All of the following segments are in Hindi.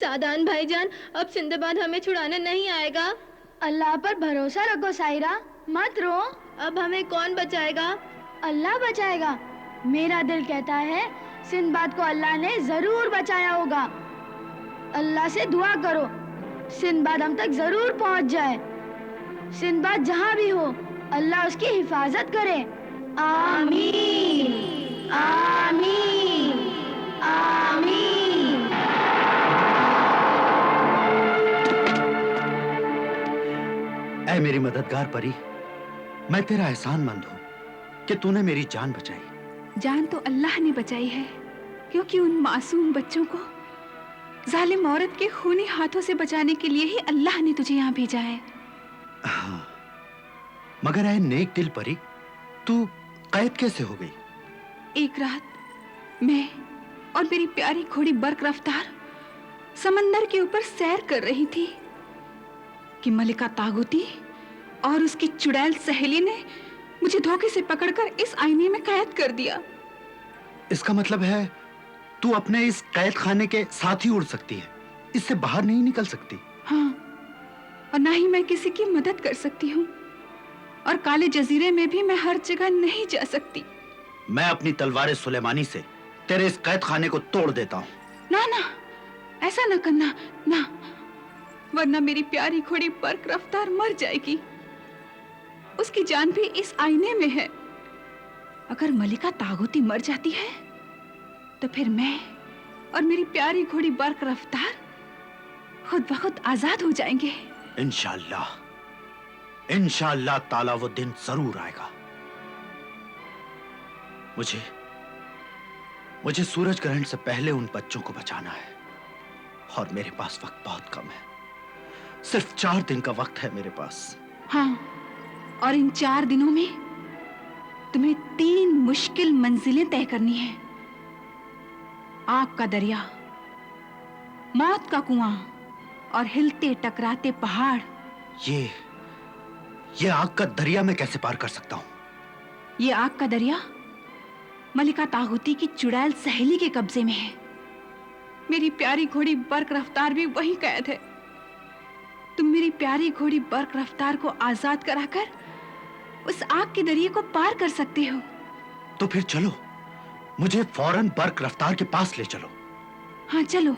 सादान भाईजान, अब सिंदबाद हमें छुड़ाने नहीं आएगा। अल्लाह पर भरोसा रखो सायरा, मत रो। अब हमें कौन बचाएगा? अल्लाह बचाएगा। मेरा दिल कहता है सिंदबाद को अल्लाह ने जरूर बचाया होगा। अल्लाह से दुआ करो सिंदबाद हम तक जरूर पहुंच जाए। सिंदबाद जहां भी हो अल्लाह उसकी हिफाजत करे। आमीन आमीन आमीन। ऐ मेरी मददगार परी, मैं तेरा एहसानमंद हूँ कि तूने मेरी जान बचाई। जान तो अल्लाह ने बचाई है, क्योंकि उन मासूम बच्चों को जालिम औरत के खूनी हाथों से बचाने के लिए ही अल्लाह ने तुझे यहाँ भेजा है। हाँ, मगर ऐ नेक दिल परी, तू कैद कैसे हो गई? एक रात मैं और मेरी प्यारी घोड़ी बर्क रफ्तार समंदर के ऊपर सैर कर रही थी कि मलिका तागुती और उसकी चुड़ैल सहेली ने मुझे धोखे से पकड़कर इस आईने में कैद कर दिया। इसका मतलब है तू अपने इस कैद खाने के साथ ही उड़ सकती है, इससे बाहर नहीं निकल सकती। हाँ, और ना ही मैं किसी की मदद कर सकती हूँ, और काले जजीरे में भी मैं हर जगह नहीं जा सकती। मैं अपनी तलवार सुलेमानी से तेरे इस कैद खाने को तोड़ देता हूँ। ना ना, ऐसा ना करना ना, वरना मेरी प्यारी घोड़ी बर्क रफ्तार मर जाएगी। उसकी जान भी इस आईने में है। अगर मलिका तागुती मर जाती है तो फिर मैं और मेरी प्यारी घोड़ी बर्क रफ्तार खुद ब खुद आजाद हो जाएंगे। इंशाअल्लाह, इंशाअल्लाह ताला वो दिन जरूर आएगा। मुझे सूरज ग्रहण से पहले उन बच्चों को बचाना है, और मेरे पास वक्त बहुत कम है। सिर्फ 4 दिन का वक्त है मेरे पास। हाँ, और इन 4 दिनों में तुम्हें 3 मुश्किल मंजिलें तय करनी हैं। आग का दरिया, मौत का कुआं और हिलते टकराते पहाड़। ये आग का दरिया मैं कैसे पार कर सकता हूँ? ये आग का दरिया मलिका तागुती की चुड़ैल सहेली के कब्जे में है। मेरी प्यारी घोड़ी बर्क रफ्तार भी वहीं कैद है। तुम मेरी प्यारी घोड़ी बर्क रफ्तार को आजाद कराकर उस आग के दरिये को पार कर सकते हो। तो फिर चलो, मुझे फौरन बर्क रफ्तार के पास ले चलो। हाँ चलो।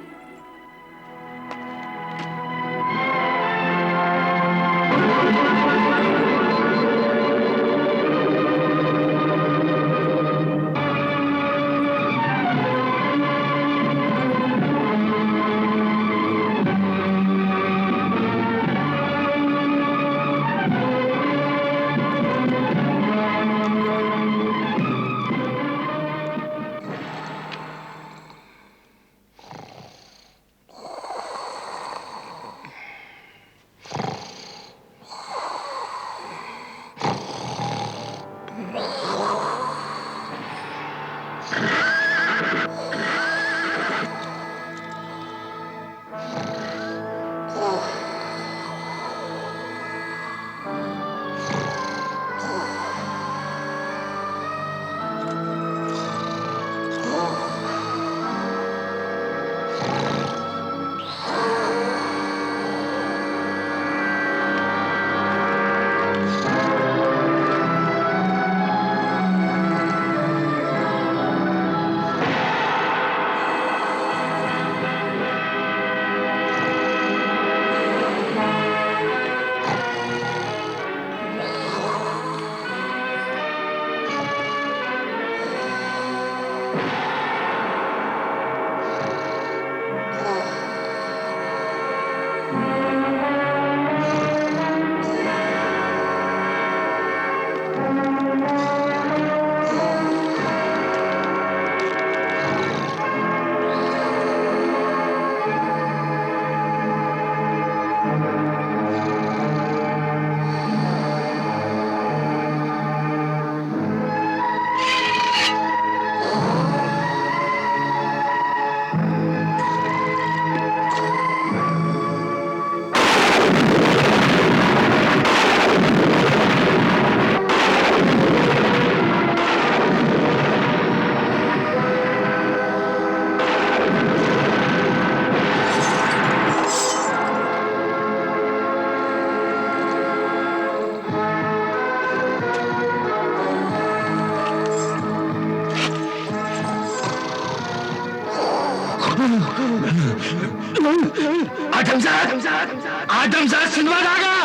आदमजाद सिंदबाद आ गया।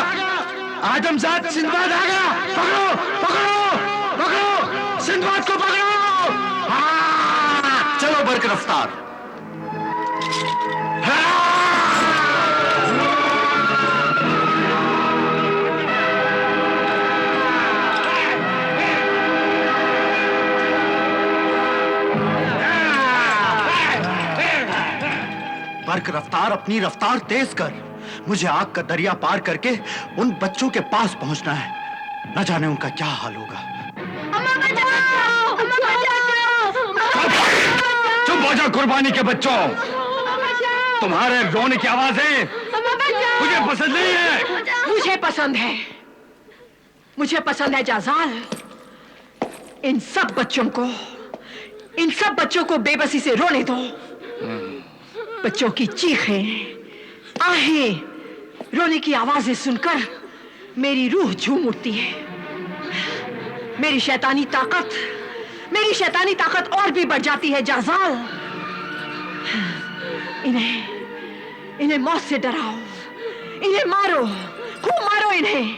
आदमजाद सिंदबाद आ गया। पकड़ो पकड़ो पकड़ो, सिंदबाद को पकड़ो। हाँ, चलो बरक रफ्तार। बरक रफ्तार, अपनी रफ्तार तेज कर। मुझे आग का दरिया पार करके उन बच्चों के पास पहुंचना है। न जाने उनका क्या हाल होगा। अम्मा बचाओ! अम्मा बचाओ! चुप हो जाओ कुर्बानी के बच्चों। तुम्हारे रोने की आवाजें मुझे पसंद नहीं है। मुझे पसंद है, मुझे पसंद है जाजाल। इन सब बच्चों को बेबसी से रोने दो। बच्चों की चीखें, आहें, रोने की आवाजें सुनकर मेरी रूह झूम उठती है। मेरी शैतानी ताकत और भी बढ़ जाती है जाजाल। इन्हें मौत से डराओ, इन्हें मारो, खूब मारो इन्हें।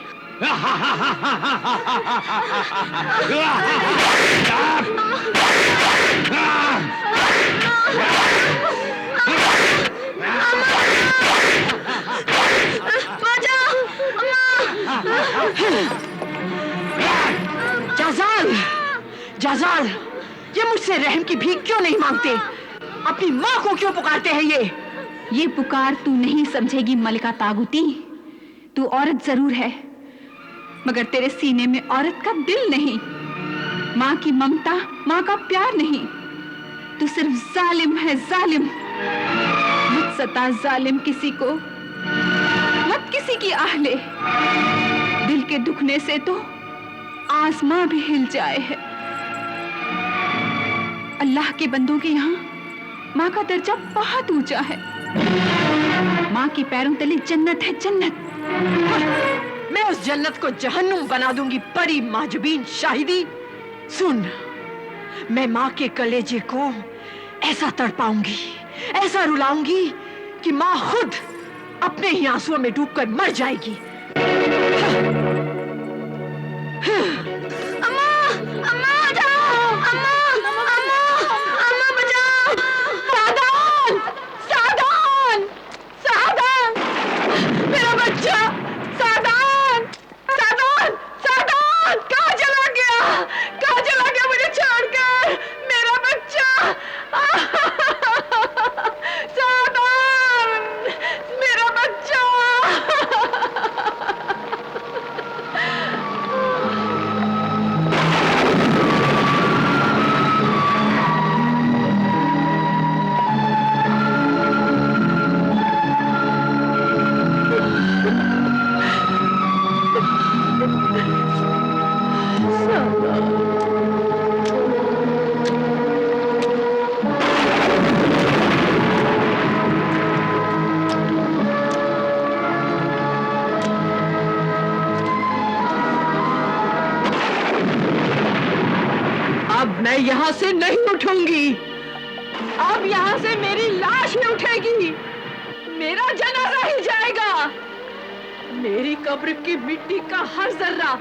जाजाल, ये मुझसे रहम की भीख क्यों नहीं मांगते? अपनी माँ को क्यों पुकारते हैं ये पुकार तू नहीं समझेगी मलिका तागुती। तू औरत जरूर है, मगर तेरे सीने में औरत का दिल नहीं, माँ की ममता, माँ का प्यार नहीं। तू सिर्फ जालिम है, जालिम। मत सता जालिम किसी को, मत किसी की आह ले। दिल के दुखने से तो आसमां भी हिल जाए है। अल्लाह के बंदों के यहाँ माँ का दर्जा बहुत ऊंचा है। माँ के पैरों तले जन्नत है, जन्नत। मैं उस जन्नत को जहन्नुम बना दूंगी। परी माजबीन शाहिदी सुन, मैं माँ के कलेजे को ऐसा तड़पाऊंगी, ऐसा रुलाऊंगी कि माँ खुद अपने ही आंसुओं में डूबकर मर जाएगी। अम्मा! अम्मा बचाओ! अम्मा! अम्मा! अम्मा बचाओ! सादान! सादान! सादान! मेरा बच्चा! सादान! सादान! सादान! कहाँ चला गया? कहाँ चला गया मुझे छोड़कर? मेरा बच्चा! सादान! मेरा बच्चा! अब मैं यहाँ से नहीं उठूंगी। अब यहाँ से मेरी लाश ही उठेगी, मेरा जनाजा ही जाएगा। मेरी कब्र की मिट्टी का हर जर्रा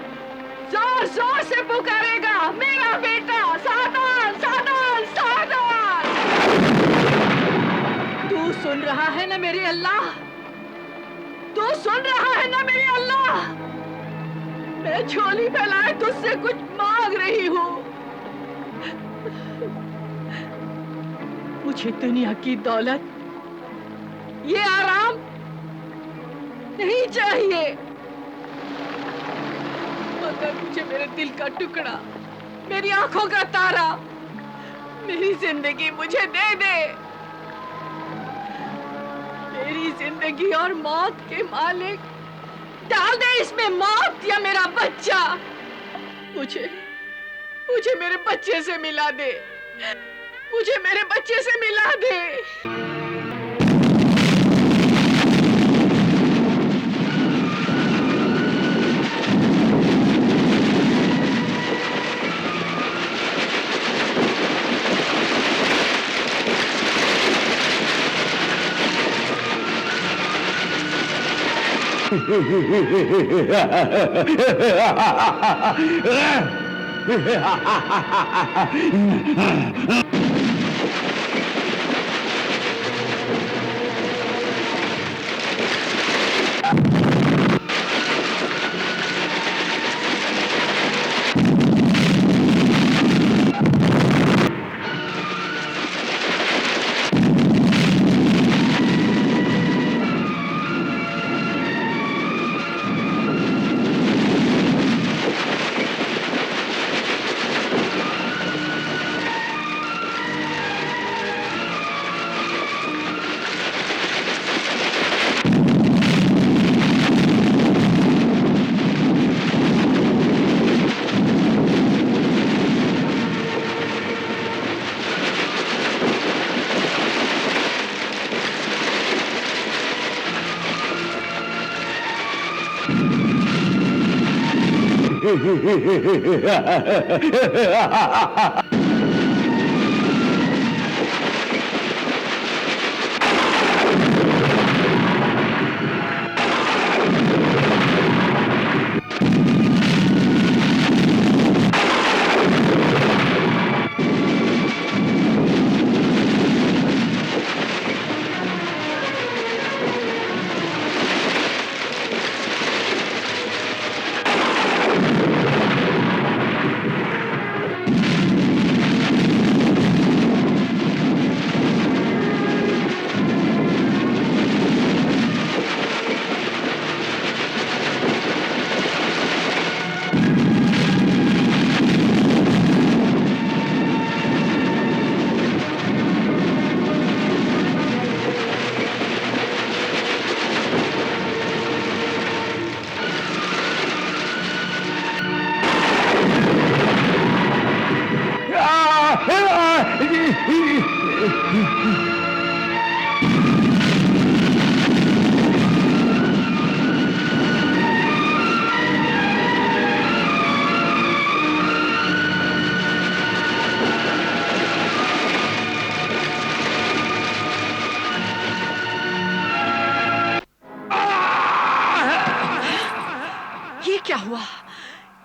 जोर जोर से पुकारेगा, मेरा बेटा सादान, सादान, सादान। तू सुन रहा है ना मेरे अल्लाह? तू सुन रहा है ना मेरे अल्लाह? मैं झोली फैलाए तुझसे कुछ मांग रही हूँ। मुझे दुनिया की दौलत, ये आराम नहीं चाहिए, मगर मुझे मेरे दिल का टुकड़ा, मेरी आंखों का तारा, मेरी जिंदगी मुझे दे दे। मेरी जिंदगी और मौत के मालिक, डाल दे इसमें मौत या मेरा बच्चा। मुझे मेरे बच्चे से मिला दे, मुझे मेरे बच्चे से मिला दे।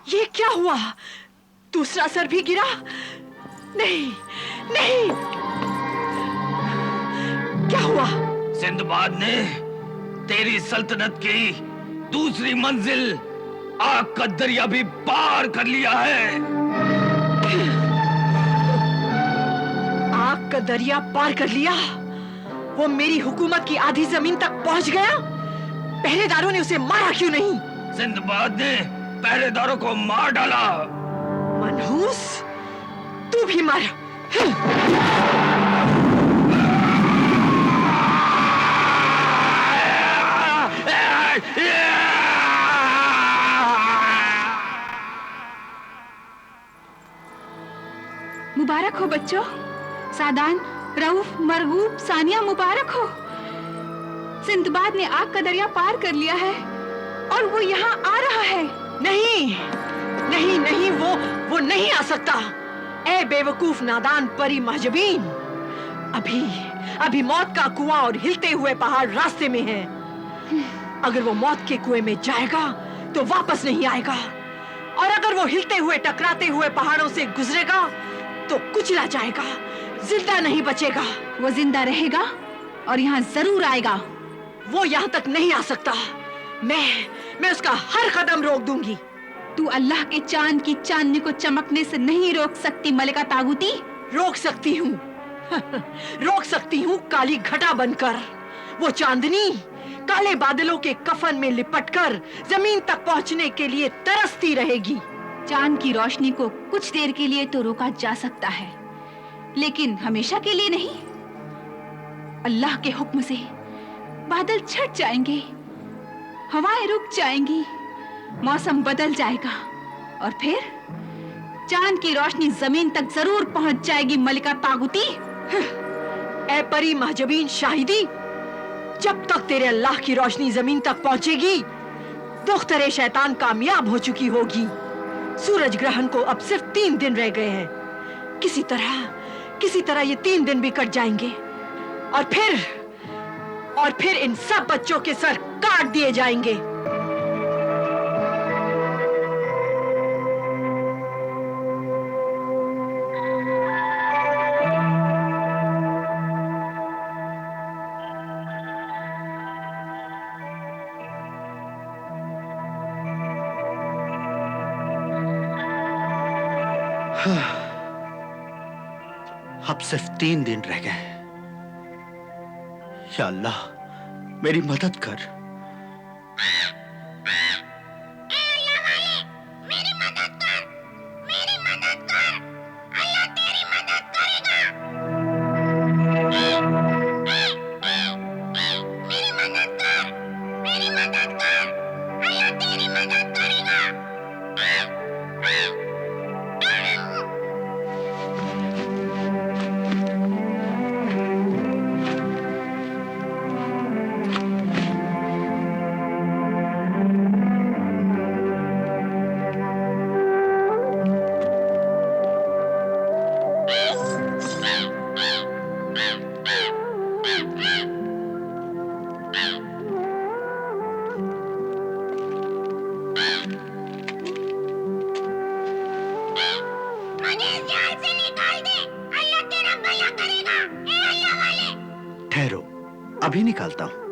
ये क्या हुआ? दूसरा सर भी गिरा? नहीं, नहीं। क्या हुआ? सिंदबाद ने तेरी सल्तनत की दूसरी मंजिल आग का दरिया भी पार कर लिया है। आग का दरिया पार कर लिया? वो मेरी हुकूमत की आधी जमीन तक पहुंच गया? पहरेदारों ने उसे मारा क्यों नहीं? सिंदबाद ने पहरेदारों को मार डाला। मनहूस, तू भी मर। मुबारक हो बच्चों। सादान, रऊफ, मरगूब, सानिया, मुबारक हो। सिंदबाद ने आग का दरिया पार कर लिया है और वो यहाँ आ रहा है। नहीं, नहीं, नहीं, वो नहीं आ सकता। ए बेवकूफ नादान परी महजबीन, अभी मौत का कुआं और हिलते हुए पहाड़ रास्ते में है। अगर वो मौत के कुएं में जाएगा तो वापस नहीं आएगा, और अगर वो हिलते हुए टकराते हुए पहाड़ों से गुजरेगा तो कुचला जाएगा, जिंदा नहीं बचेगा। वो जिंदा रहेगा और यहाँ जरूर आएगा। वो यहाँ तक नहीं आ सकता। मैं उसका हर कदम रोक दूंगी। तू अल्लाह के चांद की चांदनी को चमकने से नहीं रोक सकती मलिका तागूती। रोक सकती हूँ रोक सकती हूँ काली घटा बनकर। वो चांदनी काले बादलों के कफन में लिपटकर जमीन तक पहुँचने के लिए तरसती रहेगी। चांद की रोशनी को कुछ देर के लिए तो रोका जा सकता है, लेकिन हमेशा के लिए नहीं। अल्लाह के हुक्म से बादल छट जाएंगे, हवाएं रुक जाएंगी, मौसम बदल जाएगा और फिर चांद की रोशनी जमीन तक जरूर पहुंच जाएगी मलिका तागूती। ए परी महजबीन शाहिदी, जब तक तेरे अल्लाह की रोशनी जमीन तक पहुंचेगी, दुख्तरे शैतान कामयाब हो चुकी होगी। सूरज ग्रहण को अब सिर्फ 3 दिन रह गए हैं। किसी तरह ये 3 दिन भी कट जाएंगे और और फिर इन सब बच्चों के सर काट दिए जाएंगे। अब सिर्फ 3 दिन रह गए। या अल्लाह मेरी मदद कर। ठहरो, अभी निकालता हूं।